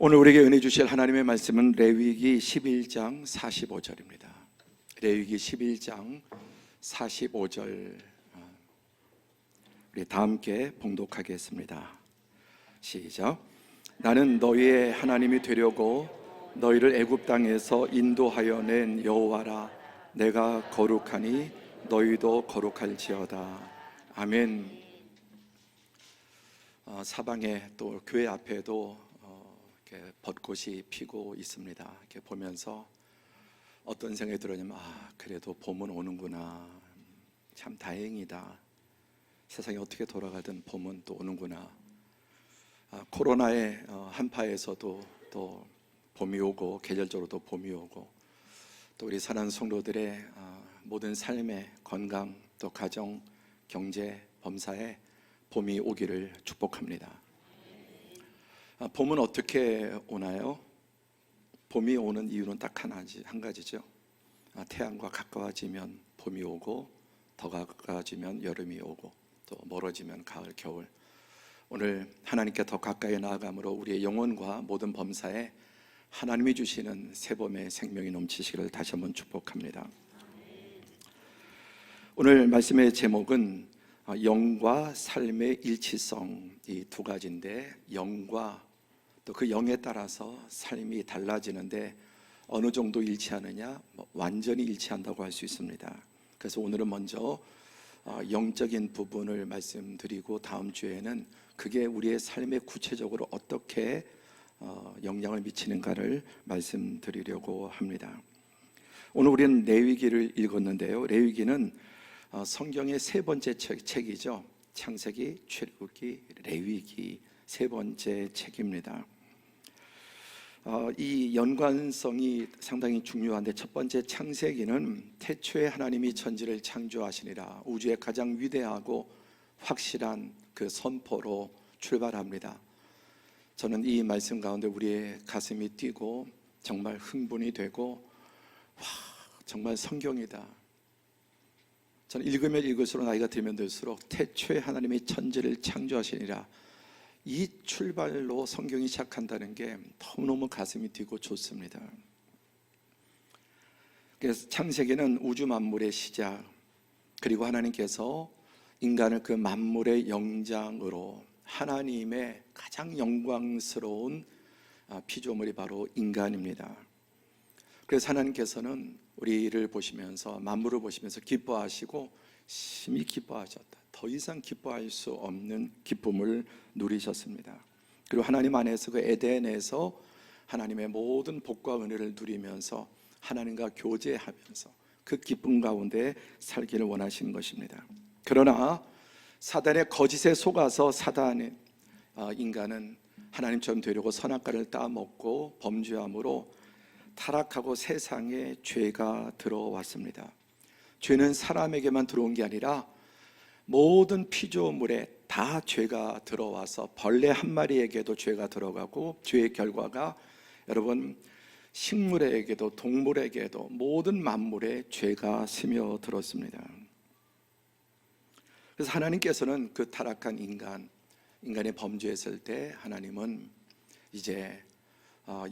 오늘 우리에게 은혜 주실 하나님의 말씀은 레위기 11장 45절입니다. 레위기 11장 45절 우리 다 함께 봉독하겠습니다. 시작. 나는 너희의 하나님이 되려고 너희를 애굽 땅에서 인도하여 낸 여호와라. 내가 거룩하니 너희도 거룩할지어다. 아멘. 사방에 또 교회 앞에도 이렇게 벚꽃이 피고 있습니다. 이렇게 보면서 어떤 생각이 들었냐면 그래도 봄은 오는구나. 참 다행이다. 세상이 어떻게 돌아가든 봄은 또 오는구나. 코로나의 한파에서도 또 봄이 오고 계절적으로도 봄이 오고 또 우리 사랑하는 성도들의 모든 삶의 건강 또 가정, 경제, 범사에 봄이 오기를 축복합니다. 봄은 어떻게 오나요? 봄이 오는 이유는 딱 한 가지죠. 태양과 가까워지면 봄이 오고 더 가까워지면 여름이 오고 또 멀어지면 가을, 겨울. 오늘 하나님께 더 가까이 나아감으로 우리의 영혼과 모든 범사에 하나님이 주시는 새봄의 생명이 넘치시기를 다시 한번 축복합니다. 오늘 말씀의 제목은 영과 삶의 일치성, 이 두 가지인데 영과 또 그 영에 따라서 삶이 달라지는데 어느 정도 일치하느냐? 완전히 일치한다고 할 수 있습니다. 그래서 오늘은 먼저 영적인 부분을 말씀드리고 다음 주에는 그게 우리의 삶에 구체적으로 어떻게 영향을 미치는가를 말씀드리려고 합니다. 오늘 우리는 레위기를 읽었는데요. 레위기는 성경의 세 번째 책이죠. 창세기, 출애굽기, 레위기 세 번째 책입니다. 이 연관성이 상당히 중요한데 첫 번째 창세기는 태초에 하나님이 천지를 창조하시니라 우주의 가장 위대하고 확실한 그 선포로 출발합니다. 저는 이 말씀 가운데 우리의 가슴이 뛰고 정말 흥분이 되고 정말 성경이다. 저는 읽으면 읽을수록 나이가 들면 들수록 태초에 하나님이 천지를 창조하시니라 이 출발로 성경이 시작한다는 게 너무너무 가슴이 뛰고 좋습니다. 그래서 창세기는 우주 만물의 시작, 그리고 하나님께서 인간을 그 만물의 영장으로 하나님의 가장 영광스러운 피조물이 바로 인간입니다. 그래서 하나님께서는 우리를 보시면서 만물을 보시면서 기뻐하시고 심히 기뻐하셨다. 더 이상 기뻐할 수 없는 기쁨을 누리셨습니다. 그리고 하나님 안에서 그 에덴에서 하나님의 모든 복과 은혜를 누리면서 하나님과 교제하면서 그 기쁨 가운데 살기를 원하시는 것입니다. 그러나 사단의 거짓에 속아서 인간은 하나님처럼 되려고 선악과를 따먹고 범죄함으로 타락하고 세상에 죄가 들어왔습니다. 죄는 사람에게만 들어온 게 아니라 모든 피조물에 다 죄가 들어와서 벌레 한 마리에게도 죄가 들어가고 죄의 결과가 여러분 식물에게도 동물에게도 모든 만물에 죄가 스며들었습니다. 그래서 하나님께서는 그 타락한 인간의 범죄했을 때 하나님은 이제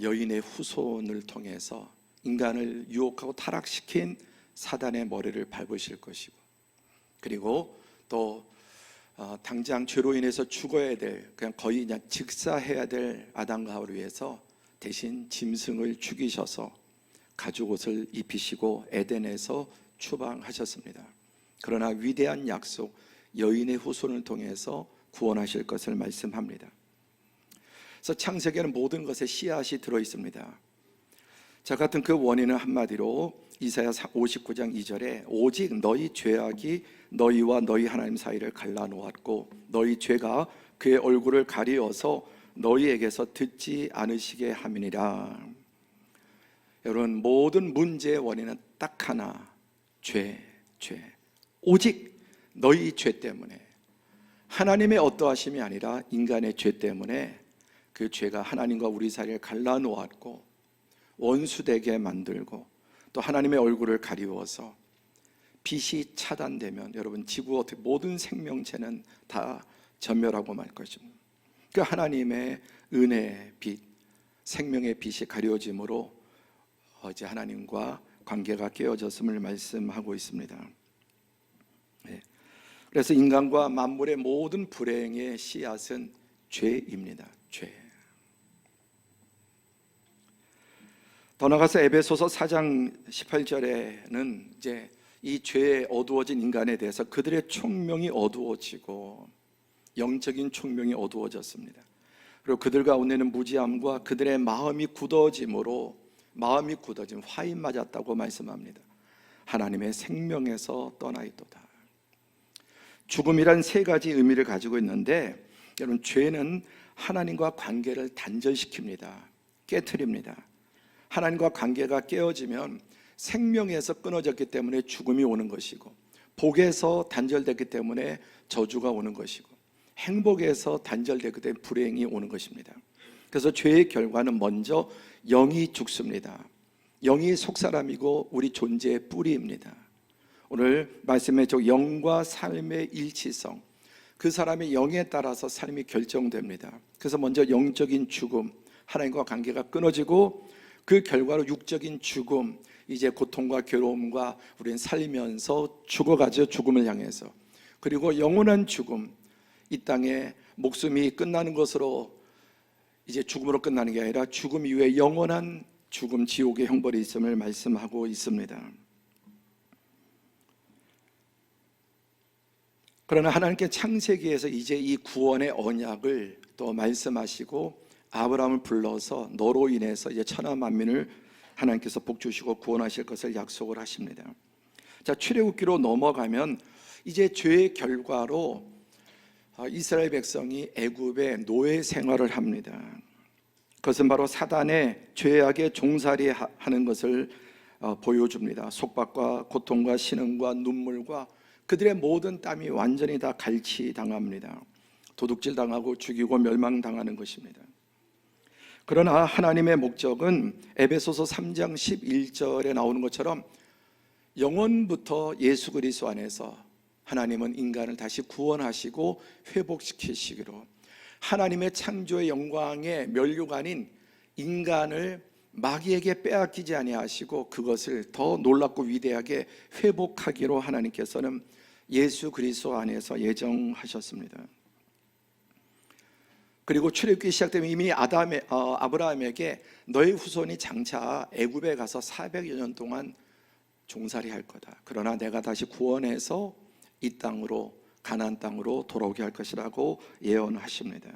여인의 후손을 통해서 인간을 유혹하고 타락시킨 사단의 머리를 밟으실 것이고 그리고 또 당장 죄로 인해서 죽어야 될 그냥 거의 그냥 직사해야 될 아담과 하와를 위해서 대신 짐승을 죽이셔서 가죽옷을 입히시고 에덴에서 추방하셨습니다. 그러나 위대한 약속 여인의 후손을 통해서 구원하실 것을 말씀합니다. 그래서 창세기에는 모든 것에 씨앗이 들어있습니다. 자, 같은 그 원인은 한마디로 이사야 59장 2절에 오직 너희 죄악이 너희와 너희 하나님 사이를 갈라놓았고 너희 죄가 그의 얼굴을 가리어서 너희에게서 듣지 않으시게 함이니라. 여러분 모든 문제의 원인은 딱 하나, 죄. 오직 너희 죄 때문에 하나님의 어떠하심이 아니라 인간의 죄 때문에 그 죄가 하나님과 우리 사이를 갈라놓았고 원수되게 만들고 또 하나님의 얼굴을 가리워서 빛이 차단되면 여러분 지구 모든 생명체는 다 전멸하고 말 것입니다. 그 하나님의 은혜의 빛, 생명의 빛이 가려짐으로 이제 하나님과 관계가 깨어졌음을 말씀하고 있습니다. 그래서 인간과 만물의 모든 불행의 씨앗은 죄입니다. 죄. 더 나아가서 에베소서 4장 18절에는 이제 이 죄에 어두워진 인간에 대해서 그들의 총명이 어두워지고 영적인 총명이 어두워졌습니다. 그리고 그들 가운데는 무지함과 그들의 마음이 굳어짐으로 마음이 굳어짐 화인 맞았다고 말씀합니다. 하나님의 생명에서 떠나있도다. 죽음이란 세 가지 의미를 가지고 있는데 여러분, 죄는 하나님과 관계를 단절시킵니다. 깨트립니다. 하나님과 관계가 깨어지면 생명에서 끊어졌기 때문에 죽음이 오는 것이고, 복에서 단절됐기 때문에 저주가 오는 것이고, 행복에서 단절됐기 때문에 불행이 오는 것입니다. 그래서 죄의 결과는 먼저 영이 죽습니다. 영이 속사람이고 우리 존재의 뿌리입니다. 오늘 말씀의 영과 삶의 일치성, 그 사람의 영에 따라서 삶이 결정됩니다. 그래서 먼저 영적인 죽음, 하나님과 관계가 끊어지고 그 결과로 육적인 죽음, 이제 고통과 괴로움과 우리는 살면서 죽어가죠. 죽음을 향해서. 그리고 영원한 죽음, 이 땅에 목숨이 끝나는 것으로 이제 죽음으로 끝나는 게 아니라 죽음 이후에 영원한 죽음, 지옥의 형벌이 있음을 말씀하고 있습니다. 그러나 하나님께 창세기에서 이제 이 구원의 언약을 또 말씀하시고 아브라함을 불러서 너로 인해서 이제 천하 만민을 하나님께서 복 주시고 구원하실 것을 약속을 하십니다. 자, 출애굽기로 넘어가면 이제 죄의 결과로 이스라엘 백성이 애굽의 노예 생활을 합니다. 그것은 바로 사단의 죄악에 종살이하는 것을 보여줍니다. 속박과 고통과 신음과 눈물과 그들의 모든 땀이 완전히 다 갈취당합니다. 도둑질 당하고 죽이고 멸망당하는 것입니다. 그러나 하나님의 목적은 에베소서 3장 11절에 나오는 것처럼 영원부터 예수 그리스도 안에서 하나님은 인간을 다시 구원하시고 회복시키시기로 하나님의 창조의 영광의 면류관인 인간을 마귀에게 빼앗기지 아니하시고 그것을 더 놀랍고 위대하게 회복하기로 하나님께서는 예수 그리스도 안에서 예정하셨습니다. 그리고 출애굽기 시작되면 이미 아브라함에게 너의 후손이 장차 애굽에 가서 400여 년 동안 종살이 할 거다. 그러나 내가 다시 구원해서 이 땅으로, 가나안 땅으로 돌아오게 할 것이라고 예언하십니다.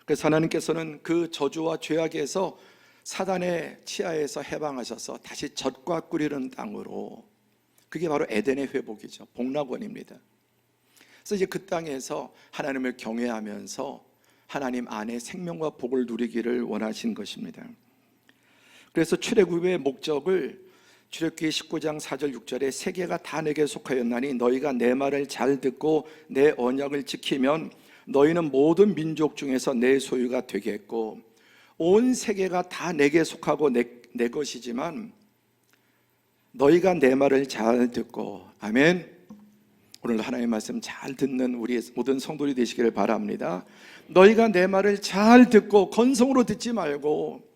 그래서 하나님께서는 그 저주와 죄악에서 사단의 치하에서 해방하셔서 다시 젖과 꿀이는 땅으로, 그게 바로 에덴의 회복이죠. 복락원입니다. 그래서 이제 그 땅에서 하나님을 경외하면서 하나님 안에 생명과 복을 누리기를 원하신 것입니다. 그래서 출애굽의 목적을 출애굽기 19장 4절 6절에 세계가 다 내게 속하였나니 너희가 내 말을 잘 듣고 내 언약을 지키면 너희는 모든 민족 중에서 내 소유가 되겠고 온 세계가 다 내게 속하고 내 것이지만 너희가 내 말을 잘 듣고, 아멘. 오늘 하나님의 말씀 잘 듣는 우리 모든 성도들이 되시기를 바랍니다. 너희가 내 말을 잘 듣고 건성으로 듣지 말고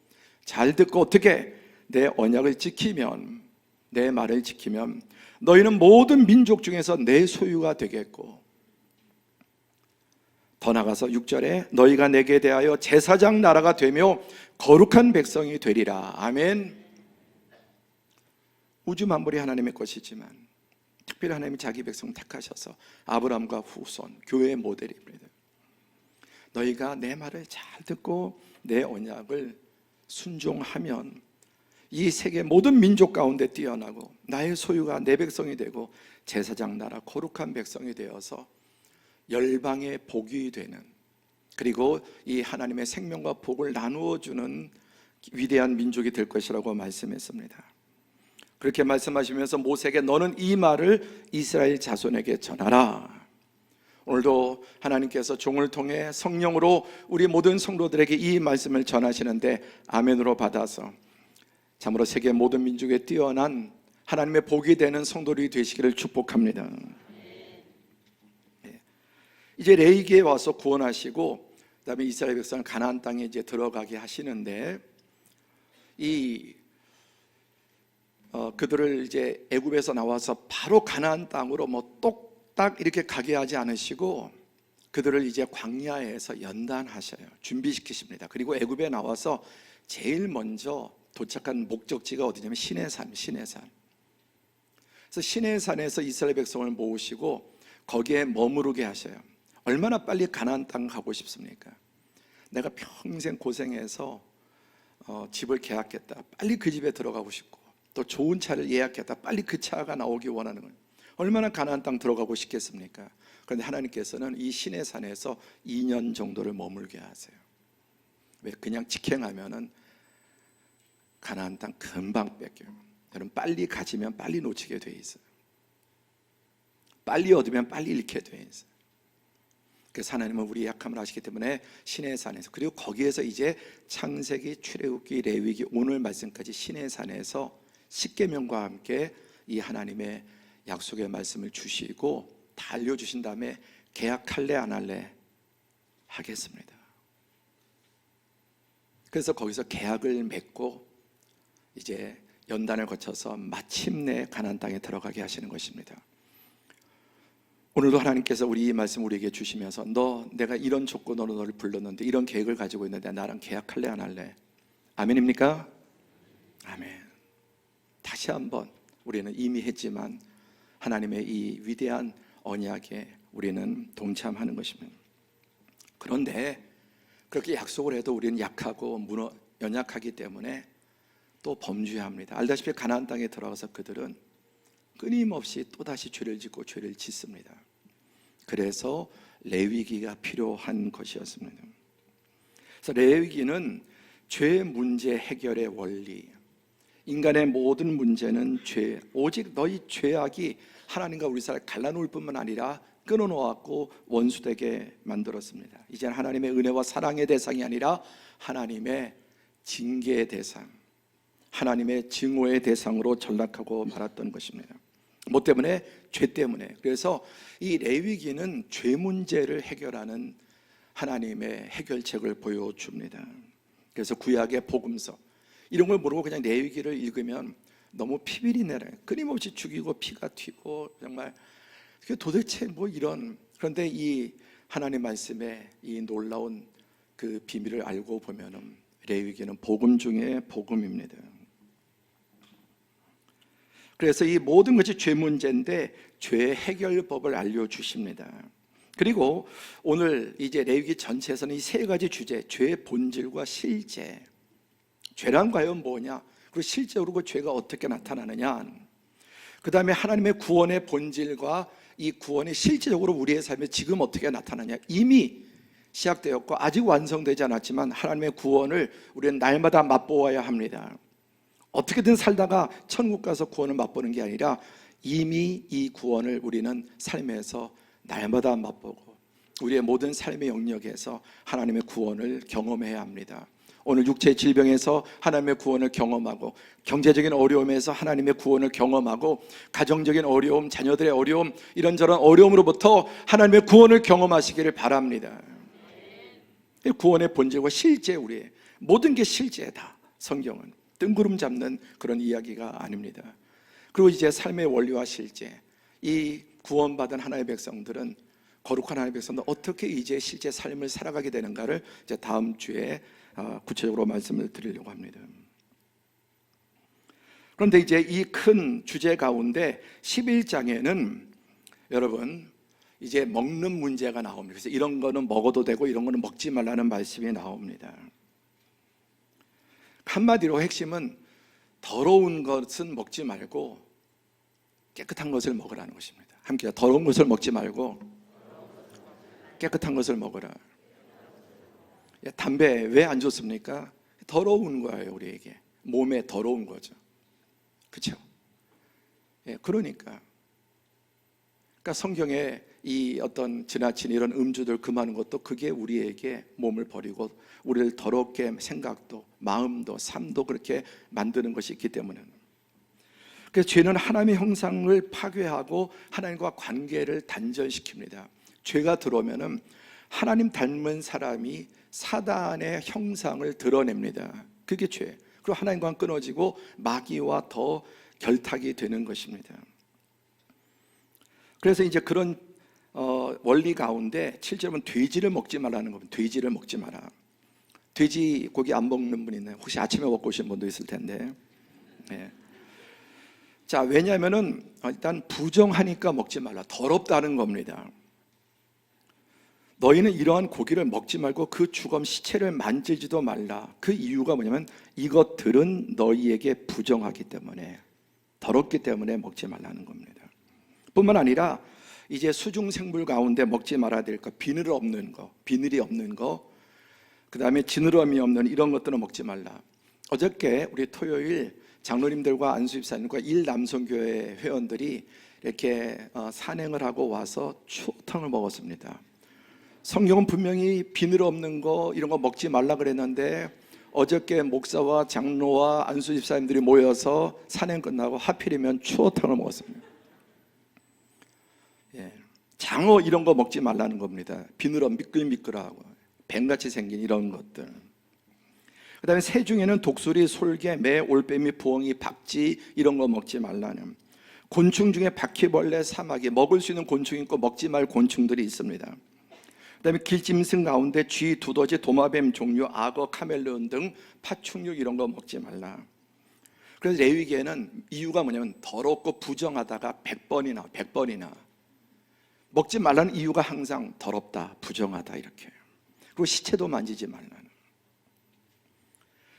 잘 듣고 어떻게 내 언약을 지키면, 내 말을 지키면 너희는 모든 민족 중에서 내 소유가 되겠고, 더 나가서 6절에 너희가 내게 대하여 제사장 나라가 되며 거룩한 백성이 되리라. 아멘. 우주 만물이 하나님의 것이지만 특별히 하나님이 자기 백성 택하셔서 아브라함과 후손, 교회의 모델입니다. 너희가 내 말을 잘 듣고 내 언약을 순종하면 이 세계 모든 민족 가운데 뛰어나고 나의 소유가 내 백성이 되고 제사장 나라 거룩한 백성이 되어서 열방의 복이 되는, 그리고 이 하나님의 생명과 복을 나누어 주는 위대한 민족이 될 것이라고 말씀했습니다. 그렇게 말씀하시면서 모세에게 너는 이 말을 이스라엘 자손에게 전하라. 오늘도 하나님께서 종을 통해 성령으로 우리 모든 성도들에게 이 말씀을 전하시는데 아멘으로 받아서 참으로 세계 모든 민족에 뛰어난 하나님의 복이 되는 성도들이 되시기를 축복합니다. 이제 레위기에 와서 구원하시고 그다음에 이스라엘 백성을 가나안 땅에 이제 들어가게 하시는데 그들을 이제 애굽에서 나와서 바로 가나안 땅으로 뭐 똑딱 이렇게 가게 하지 않으시고 그들을 이제 광야에서 연단하셔요. 준비시키십니다. 그리고 애굽에 나와서 제일 먼저 도착한 목적지가 어디냐면 시내산. 그래서 시내산에서 이스라엘 백성을 모으시고 거기에 머무르게 하셔요. 얼마나 빨리 가나안 땅 가고 싶습니까? 내가 평생 고생해서 집을 계약했다. 빨리 그 집에 들어가고 싶고 또 좋은 차를 예약했다. 빨리 그 차가 나오기 원하는 거예요. 얼마나 가나안 땅 들어가고 싶겠습니까? 그런데 하나님께서는 이 시내산에서 2년 정도를 머물게 하세요. 왜? 그냥 직행하면은 가나안 땅 금방 뺏겨요. 여러분, 빨리 가지면 빨리 놓치게 돼 있어요. 빨리 얻으면 빨리 잃게 돼 있어요. 그래서 하나님은 우리의 약함을 아시기 때문에 시내산에서, 그리고 거기에서 이제 창세기, 출애굽기, 레위기, 오늘 말씀까지 시내산에서 십계명과 함께 이 하나님의 약속의 말씀을 주시고 다 알려주신 다음에 계약할래 안 할래? 하겠습니다. 그래서 거기서 계약을 맺고 이제 연단을 거쳐서 마침내 가나안 땅에 들어가게 하시는 것입니다. 오늘도 하나님께서 이 말씀 우리에게 주시면서 내가 이런 조건으로 너를 불렀는데 이런 계획을 가지고 있는데 나랑 계약할래 안 할래? 아멘입니까? 아멘. 다시 한번 우리는 이미 했지만 하나님의 이 위대한 언약에 우리는 동참하는 것입니다. 그런데 그렇게 약속을 해도 우리는 약하고 연약하기 때문에 또 범죄합니다. 알다시피 가나안 땅에 들어가서 그들은 끊임없이 또다시 죄를 짓고 죄를 짓습니다. 그래서 레위기가 필요한 것이었습니다. 그래서 레위기는 죄 문제 해결의 원리, 인간의 모든 문제는 죄, 오직 너희 죄악이 하나님과 우리 사이를 갈라놓을 뿐만 아니라 끊어놓았고 원수되게 만들었습니다. 이제는 하나님의 은혜와 사랑의 대상이 아니라 하나님의 징계의 대상, 하나님의 증오의 대상으로 전락하고 말았던 것입니다. 뭐 때문에? 죄 때문에. 그래서 이 레위기는 죄 문제를 해결하는 하나님의 해결책을 보여줍니다. 그래서 구약의 복음서 이런 걸 모르고 그냥 레위기를 읽으면 너무 피비린내라요. 끊임없이 죽이고 피가 튀고 정말 도대체 뭐 이런. 그런데 이 하나님 말씀의 이 놀라운 그 비밀을 알고 보면은 레위기는 복음 중에 복음입니다. 그래서 이 모든 것이 죄 문제인데 죄 해결법을 알려주십니다. 그리고 오늘 이제 레위기 전체에서는 이 세 가지 주제, 죄의 본질과 실제, 죄란 과연 뭐냐, 그리고 실제로 그 죄가 어떻게 나타나느냐, 그 다음에 하나님의 구원의 본질과 이 구원이 실제적으로 우리의 삶에 지금 어떻게 나타나냐, 이미 시작되었고 아직 완성되지 않았지만 하나님의 구원을 우리는 날마다 맛보아야 합니다. 어떻게든 살다가 천국 가서 구원을 맛보는 게 아니라 이미 이 구원을 우리는 삶에서 날마다 맛보고 우리의 모든 삶의 영역에서 하나님의 구원을 경험해야 합니다. 오늘 육체의 질병에서 하나님의 구원을 경험하고, 경제적인 어려움에서 하나님의 구원을 경험하고, 가정적인 어려움, 자녀들의 어려움, 이런저런 어려움으로부터 하나님의 구원을 경험하시기를 바랍니다. 구원의 본질과 실제, 우리의 모든 게 실제다. 성경은 뜬구름 잡는 그런 이야기가 아닙니다. 그리고 이제 삶의 원리와 실제, 이 구원받은 하나님의 백성들은, 거룩한 하나님의 백성들은 어떻게 이제 실제 삶을 살아가게 되는가를 이제 다음 주에 구체적으로 말씀을 드리려고 합니다. 그런데 이제 이 큰 주제 가운데 11장에는 여러분 이제 먹는 문제가 나옵니다. 그래서 이런 거는 먹어도 되고 이런 거는 먹지 말라는 말씀이 나옵니다. 한마디로 핵심은 더러운 것은 먹지 말고 깨끗한 것을 먹으라는 것입니다. 함께 더러운 것을 먹지 말고 깨끗한 것을 먹으라. 담배 왜 안 좋습니까? 더러운 거예요. 우리에게 몸에 더러운 거죠. 그렇죠? 그러니까 성경에 이 어떤 지나친 이런 음주들 금하는 것도 그게 우리에게 몸을 버리고 우리를 더럽게 생각도 마음도 삶도 그렇게 만드는 것이 있기 때문에. 그래서 죄는 하나님의 형상을 파괴하고 하나님과 관계를 단절시킵니다. 죄가 들어오면은 하나님 닮은 사람이 사단의 형상을 드러냅니다. 그게 죄. 그리고 하나님과 끊어지고 마귀와 더 결탁이 되는 것입니다. 그래서 이제 그런 원리 가운데 7절은 돼지를 먹지 말라는 겁니다. 돼지를 먹지 마라. 돼지 고기 안 먹는 분 있나요? 혹시 아침에 먹고 오신 분도 있을 텐데. 네. 자, 왜냐하면은 일단 부정하니까 먹지 말라. 더럽다는 겁니다. 너희는 이러한 고기를 먹지 말고 그 죽음 시체를 만지지도 말라. 그 이유가 뭐냐면 이것들은 너희에게 부정하기 때문에, 더럽기 때문에 먹지 말라는 겁니다. 뿐만 아니라 이제 수중생물 가운데 먹지 말아야 될 것, 비늘이 없는 거, 그 다음에 지느러미 없는 이런 것들은 먹지 말라. 어저께 우리 토요일 장로님들과 안수집사님과 일남성교회 회원들이 이렇게 산행을 하고 와서 추어탕을 먹었습니다. 성경은 분명히 비늘 없는 거 이런 거 먹지 말라 그랬는데 어저께 목사와 장로와 안수집사님들이 모여서 산행 끝나고 하필이면 추어탕을 먹었습니다. 예, 장어 이런 거 먹지 말라는 겁니다. 비늘 없 미끌미끌하고 뱀같이 생긴 이런 것들. 그 다음에 새 중에는 독수리, 솔개, 매, 올빼미, 부엉이, 박쥐 이런 거 먹지 말라는. 곤충 중에 바퀴벌레, 사마귀, 먹을 수 있는 곤충이 있고 먹지 말 곤충들이 있습니다. 그 다음에 길짐승 가운데 쥐, 두더지, 도마뱀 종류, 악어, 카멜레온 등 파충류 이런 거 먹지 말라. 그래서 레위기에는 이유가 뭐냐면 더럽고 부정하다가 100번이나 먹지 말라는 이유가 항상 더럽다, 부정하다 이렇게. 그리고 시체도 만지지 말라는.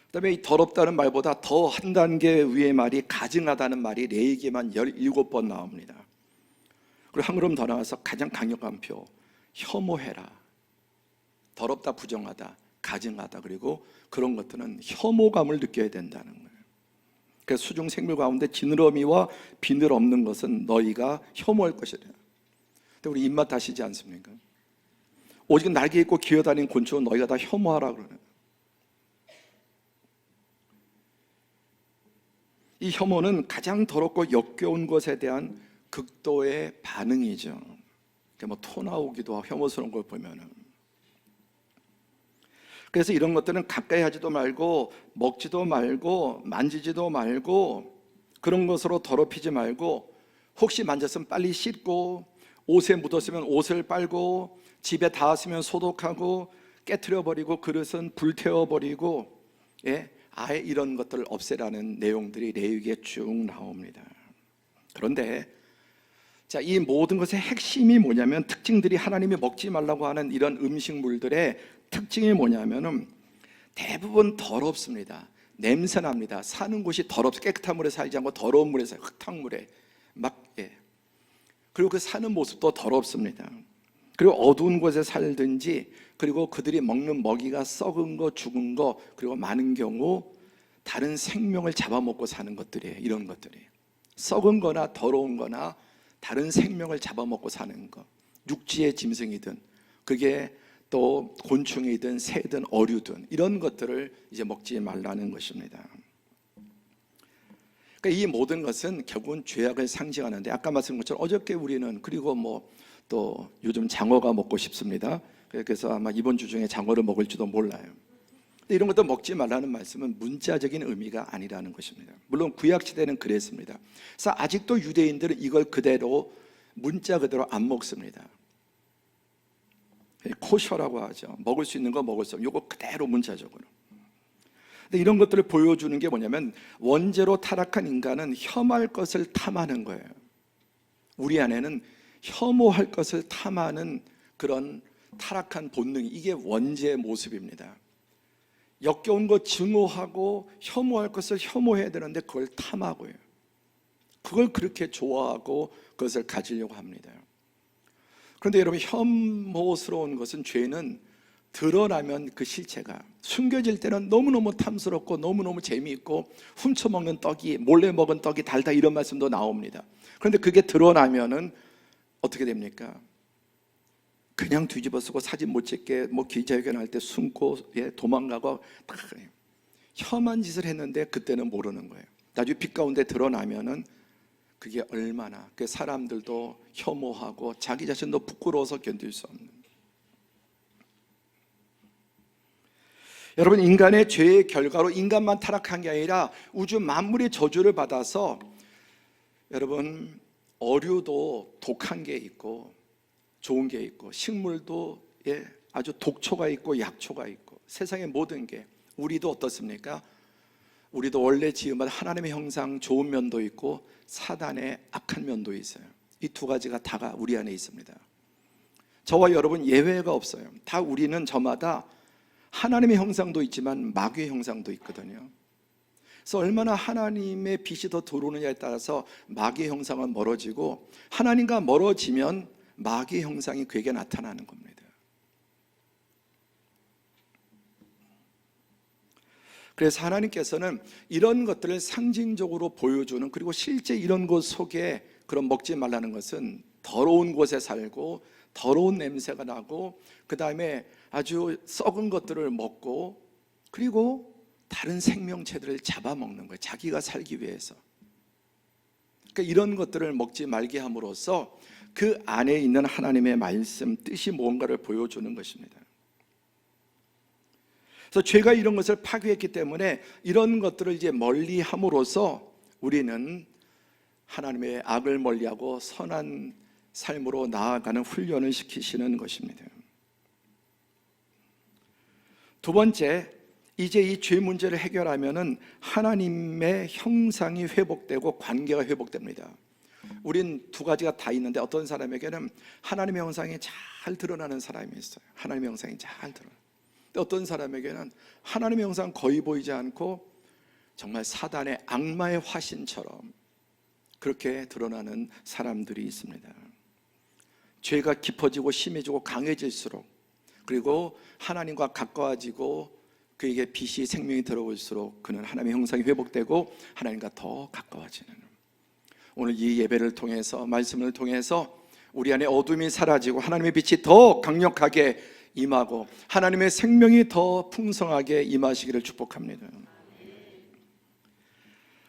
그 다음에 이 더럽다는 말보다 더 한 단계 위의 말이 가증하다는 말이 레위기에만 17번 나옵니다. 그리고 한 걸음 더 나가서 가장 강력한 표, 혐오해라. 더럽다, 부정하다, 가증하다. 그리고 그런 것들은 혐오감을 느껴야 된다는 거예요. 그래서 수중 생물 가운데 지느러미와 비늘 없는 것은 너희가 혐오할 것이라. 근데 우리 입맛 다시지 않습니까? 오직 날개 있고 기어다니는 곤충은 너희가 다 혐오하라 그러는. 이 혐오는 가장 더럽고 역겨운 것에 대한 극도의 반응이죠. 뭐 토 나오기도 하고 혐오스러운 걸 보면은. 그래서 이런 것들은 가까이 하지도 말고 먹지도 말고 만지지도 말고 그런 것으로 더럽히지 말고 혹시 만졌으면 빨리 씻고 옷에 묻었으면 옷을 빨고 집에 닿았으면 소독하고 깨트려버리고 그릇은 불태워버리고 아예 이런 것들을 없애라는 내용들이 레위기에 쭉 나옵니다. 그런데 자, 이 모든 것의 핵심이 뭐냐면 특징들이 하나님이 먹지 말라고 하는 이런 음식물들의 특징이 뭐냐면은 대부분 더럽습니다. 냄새납니다. 사는 곳이 깨끗한 물에 살지 않고 더러운 물에 살고 흙탕물에 그리고 그 사는 모습도 더럽습니다. 그리고 어두운 곳에 살든지 그리고 그들이 먹는 먹이가 썩은 거, 죽은 거, 그리고 많은 경우 다른 생명을 잡아먹고 사는 것들이에요. 이런 것들이 썩은 거나 더러운 거나 다른 생명을 잡아먹고 사는 것, 육지의 짐승이든 그게 또 곤충이든 새든 어류든 이런 것들을 이제 먹지 말라는 것입니다. 그러니까 이 모든 것은 결국은 죄악을 상징하는데 아까 말씀드린 것처럼 어저께 우리는 그리고 뭐 또 요즘 장어가 먹고 싶습니다. 그래서 아마 이번 주 중에 장어를 먹을지도 몰라요. 이런 것도 먹지 말라는 말씀은 문자적인 의미가 아니라는 것입니다. 물론 구약시대는 그랬습니다. 그래서 아직도 유대인들은 이걸 그대로 문자 그대로 안 먹습니다. 코셔라고 하죠. 먹을 수 있는 거 먹을 수 없는 거 이거 그대로 문자적으로. 근데 이런 것들을 보여주는 게 뭐냐면 원죄로 타락한 인간은 혐오할 것을 탐하는 거예요. 우리 안에는 혐오할 것을 탐하는 그런 타락한 본능이 이게 원죄의 모습입니다. 역겨운 거 증오하고 혐오할 것을 혐오해야 되는데 그걸 탐하고요. 그걸 그렇게 좋아하고 그것을 가지려고 합니다. 그런데 여러분 혐오스러운 것은 죄는 드러나면 그 실체가 숨겨질 때는 너무너무 탐스럽고 너무너무 재미있고 훔쳐먹는 떡이 몰래 먹은 떡이 달다 이런 말씀도 나옵니다. 그런데 그게 드러나면은 어떻게 됩니까? 그냥 뒤집어 쓰고 사진 못 찍게 뭐 기자회견 할 때 숨고 도망가고 다 그래요. 혐한 짓을 했는데 그때는 모르는 거예요. 나중에 빛 가운데 드러나면은 그게 얼마나 그 사람들도 혐오하고 자기 자신도 부끄러워서 견딜 수 없는. 여러분, 인간의 죄의 결과로 인간만 타락한 게 아니라 우주 만물이 저주를 받아서, 여러분, 어류도 독한 게 있고 좋은 게 있고, 식물도 아주 독초가 있고 약초가 있고, 세상의 모든 게, 우리도 어떻습니까? 우리도 원래 지음은 하나님의 형상 좋은 면도 있고 사단의 악한 면도 있어요. 이 두 가지가 다가 우리 안에 있습니다. 저와 여러분 예외가 없어요. 다 우리는 저마다 하나님의 형상도 있지만 마귀의 형상도 있거든요. 그래서 얼마나 하나님의 빛이 더 들어오느냐에 따라서 마귀의 형상은 멀어지고, 하나님과 멀어지면 마귀의 형상이 그에게 나타나는 겁니다. 그래서 하나님께서는 이런 것들을 상징적으로 보여주는, 그리고 실제 이런 곳 속에 그런 먹지 말라는 것은 더러운 곳에 살고 더러운 냄새가 나고, 그 다음에 아주 썩은 것들을 먹고, 그리고 다른 생명체들을 잡아먹는 거예요. 자기가 살기 위해서. 그러니까 이런 것들을 먹지 말게 함으로써 그 안에 있는 하나님의 말씀, 뜻이 뭔가를 보여주는 것입니다. 그래서 죄가 이런 것을 파괴했기 때문에 이런 것들을 이제 멀리 함으로써 우리는 하나님의 악을 멀리하고 선한 삶으로 나아가는 훈련을 시키시는 것입니다. 두 번째, 이제 이 죄 문제를 해결하면은 하나님의 형상이 회복되고 관계가 회복됩니다. 우린 두 가지가 다 있는데, 어떤 사람에게는 하나님의 형상이 잘 드러나는 사람이 있어요. 하나님의 형상이 잘 드러나요. 어떤 사람에게는 하나님의 형상 거의 보이지 않고 정말 사단의 악마의 화신처럼 그렇게 드러나는 사람들이 있습니다. 죄가 깊어지고 심해지고 강해질수록, 그리고 하나님과 가까워지고 그에게 빛이 생명이 들어올수록 그는 하나님의 형상이 회복되고 하나님과 더 가까워지는, 오늘 이 예배를 통해서, 말씀을 통해서 우리 안에 어둠이 사라지고 하나님의 빛이 더 강력하게 임하고 하나님의 생명이 더 풍성하게 임하시기를 축복합니다.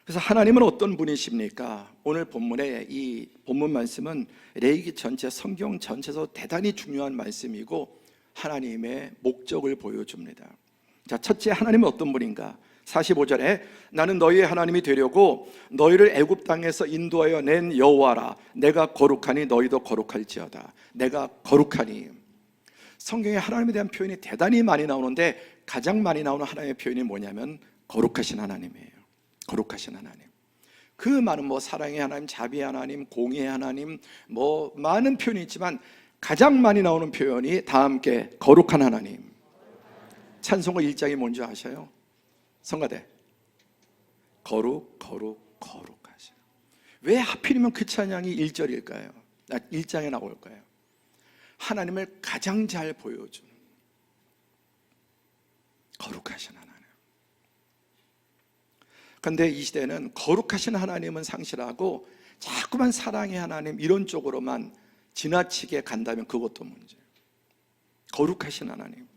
그래서 하나님은 어떤 분이십니까? 오늘 본문의 이 본문 말씀은 레위기 전체, 성경 전체에서 대단히 중요한 말씀이고 하나님의 목적을 보여줍니다. 자, 첫째, 하나님은 어떤 분인가? 45절에 나는 너희의 하나님이 되려고 너희를 애굽 땅에서 인도하여 낸 여호와라. 내가 거룩하니 너희도 거룩할지어다. 내가 거룩하니. 성경에 하나님에 대한 표현이 대단히 많이 나오는데 가장 많이 나오는 하나님의 표현이 뭐냐면 거룩하신 하나님이에요. 거룩하신 하나님. 그 많은 사랑의 하나님, 자비의 하나님, 공의의 하나님, 많은 표현이 있지만 가장 많이 나오는 표현이 다 함께 거룩한 하나님. 찬송가 1장이 뭔지 아셔요? 성가대. 거룩, 거룩, 거룩하시라. 왜 하필이면 그 찬양이 1절일까요? 1장에 나올까요? 하나님을 가장 잘 보여주는 거룩하신 하나님. 그런데 이 시대는 거룩하신 하나님은 상실하고 자꾸만 사랑의 하나님 이런 쪽으로만 지나치게 간다면 그것도 문제예요. 거룩하신 하나님.